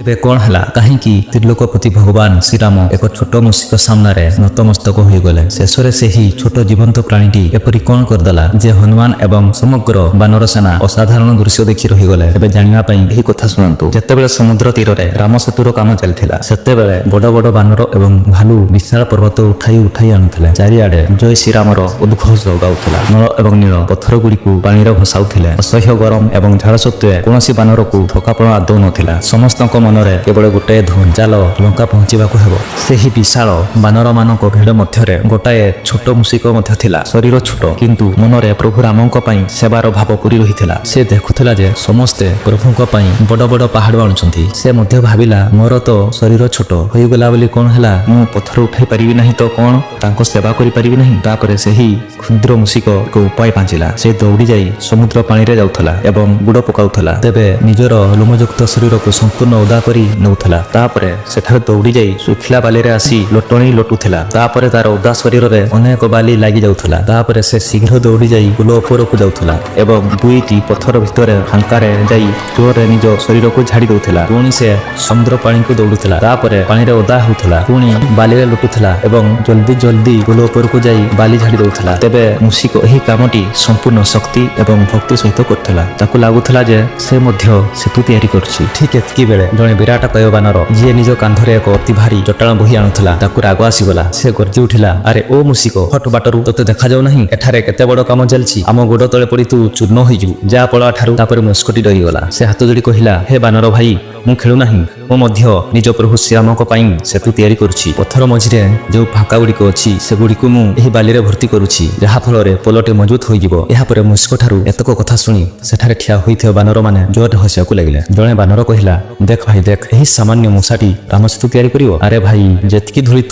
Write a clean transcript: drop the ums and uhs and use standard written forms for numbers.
ଏବେ କଣ ହେଲା କାହିଁକି ତ୍ରିଲୋକପତି ଭଗବାନ ଶ୍ରୀରାମ ଏକ ଛୋଟ ମୂଷିକ ସାମ୍ନାରେ ନତମସ୍ତକ ହୋଇଗଲେ। ଶେଷରେ ସେହି ଛୋଟ ଜୀବନ୍ତ ପ୍ରାଣୀଟି ଏପରି କଣ କରିଦେଲା ଯେ ହନୁମାନ ଏବଂ ସମଗ୍ର ବାନର ସେନା ଅସାଧାରଣ ଦୃଶ୍ୟ ଦେଖି ରହିଗଲେ। ଏବେ ଜାଣିବା ପାଇଁ ଏହି କଥା ଶୁଣନ୍ତୁ। ଯେତେବେଳେ ସମୁଦ୍ର ତୀରରେ ରାମ ସେତୁର କାମ ଚାଲିଥିଲା ସେତେବେଳେ ବଡ ବଡ ବାନର ଏବଂ ଭାଲୁ ବିଶାଳ ପର୍ବତ ଉଠାଇ ଆଣୁଥିଲେ। ଚାରିଆଡେ ଜୟ ଶ୍ରୀରାମର ଉଦ୍ଘୋଷ ଗାଉଥିଲା। ନଳ ଏବଂ ନୀଳ ପଥର ଗୁଡ଼ିକୁ ପାଣିରେ ଭସାଉଥିଲେ। ଅସହ୍ୟ ଗରମ ଏବଂ ଝାଳ ସତ୍ତ୍ୱେ କୌଣସି ବାନରକୁ ଥକାପଣ ଆଦୌ ନଥିଲା। ସମସ୍ତଙ୍କ ମନରେ କେବଳ ଗୋଟାଏ ଧୂନ, ଚାଲ ଲଙ୍କା ପହଞ୍ଚିବାକୁ ହେବ। ସେହି ବିଶାଳ ବାନରମାନଙ୍କ ଭିଡ଼ ମଧ୍ୟରେ ଗୋଟାଏ ଛୋଟ ମୂଷିକ ମଧ୍ୟ ଥିଲା। ଶରୀର ଛୋଟ କିନ୍ତୁ ମନରେ ପ୍ରଭୁ ରାମଙ୍କ ପାଇଁ ସେବାର ଭାବ ପୂରି ରହିଥିଲା। ସେ ଦେଖୁଥିଲା ଯେ ସମସ୍ତେ ପ୍ରଭୁଙ୍କ ପାଇଁ ବଡ ବଡ ପାହାଡ଼ ଆଣୁଛନ୍ତି। ସେ ମଧ୍ୟ ଭାବିଲା ମୋର ତ ଶରୀର ଛୋଟ ହୋଇଗଲା ବୋଲି କଣ ହେଲା, ମୁଁ ପଥର ଉଠାଇ ପାରିବି ନାହିଁ ତ କଣ ତାଙ୍କ ସେବା କରିପାରିବି ନାହିଁ। ତାପରେ ସେହି କ୍ଷୁଦ୍ର ମୂଷିକ ଏକ ଉପାୟ ପାଞ୍ଚିଲା। ସେ ଦୌଡ଼ି ଯାଇ ସମୁଦ୍ର ପାଣିରେ ଯାଉଥିଲା ଏବଂ ବୁଡ଼ ପକାଉଥିଲା। ତେବେ ନିଜର ଲୋମଯୁକ୍ତ ଶରୀରକୁ ସମ୍ପୂର୍ଣ୍ଣ ଓଦା କରି ନେଉଥିଲା। ତାପରେ ସେଠାରେ ଦୌଡ଼ି ଯାଇ ଶୁଖିଲା ବାଲିରେ ଆସି ଲୋଟଣି ଲୋଟୁଥିଲା। ତାପରେ ତାର ଓଦା ଶରୀରରେ ଅନେକ ବାଲି ଲାଗି ଯାଉଥିଲା। ତାପରେ ସେ ଶୀଘ୍ର ଦୌଡ଼ି ଯାଇ ପୁଲ ଉପରକୁ ଯାଉଥିଲା ଏବଂ ଦୁଇଟି ପଥର ଭିତରେ ଫାଙ୍କାରେ ଯାଇ ଜୋରରେ ନିଜ ଶରୀରକୁ ଝାଡ଼ି ଦେଉଥିଲା। ପୁଣି ସେ ସମୁଦ୍ର ପାଣିକୁ ଦୌଡୁଥିଲା। ତାପରେ ପାଣିରେ ଓଦା ହେଉଥିଲା, ପୁଣି ବାଲିରେ ଲୁଟୁଥିଲା ଏବଂ ଜଲ୍ଦି ପୁଲ ଉପରକୁ ଯାଇ ବାଲି ଝାଡ଼ି ଦେଉଥିଲା। ତେବେ ମୂଷିକ ଏହି କାମଟି ସମ୍ପୂର୍ଣ୍ଣ ଶକ୍ତି ଏବଂ ଭକ୍ତି ସହିତ କରୁଥିଲା। ତାକୁ ଲାଗୁଥିଲା ଯେ ସେ ମଧ୍ୟ ସେତୁ ତିଆରି କରୁଛି। ଠିକ୍ ଏତିକି ବେଳେ ଜଣେ ବିରାଟ କାୟ ବାନର ଯିଏ ନିଜ କାନ୍ଧରେ ଏକ ଅତି ଭାରୀ ଚଟାଣ ବୋହି ଆଣୁଥିଲା, ତାକୁ ରାଗ ଆସିଗଲା। ସେ ଗର୍ଜି ଉଠିଲା, ଆରେ ଓ ମୂଷିକ, ହଟ ବାଟରୁ, ତୋତେ ଦେଖାଯାଉ ନାହିଁ ଏଠାରେ କେତେ ବଡ କାମ ଚାଲିଛି? ଆମ ଗୋଡ ତଳେ ପଡି ତୁ ଚୂର୍ଣ୍ଣ ହୋଇଯିବୁ, ଯା ପଳା ଠାରୁ। ତାପରେ ମୁସ୍କଟି ଡରିଗଲା। ସେ ହାତ ଯୋଡ଼ି କହିଲା, ହେ ବାନର ଭାଇ, ମୁଁ ଖେଳୁ ନାହିଁ। ମୁଁ ମଧ୍ୟ ନିଜ ପ୍ରଭୁ ଶ୍ରୀରାମଙ୍କ ପାଇଁ ସେତୁ ତିଆରି କରୁଛି। ପଥର ମଝିରେ ଯେଉଁ ଫାଙ୍କା ଗୁଡ଼ିକ ଅଛି ସେଗୁଡ଼ିକୁ ମୁଁ ଏହି ବାଲିରେ ଭର୍ତ୍ତି କରୁଛି, ଯାହାଫଳରେ ପୋଲଟି ମଜବୁତ ହୋଇଯିବ। ଏହାପରେ ମୂଷିକଠାରୁ ଏତକ କଥା ଶୁଣି ସେଠାରେ ଠିଆ ହୋଇଥିବା ବାନରମାନେ ଜୋରରେ ହସିବାକୁ ଲାଗିଲେ। ଜଣେ ବାନର କହିଲା, ଦେଖ ଭାଇ ଦେଖ, ଏହି ସାମାନ୍ୟ ମୂଷାଟି ରାମ ସେତୁ ତିଆରି କରିବ? ଆରେ ଭାଇ, ଯେତିକି ଧୂଳି ତୁ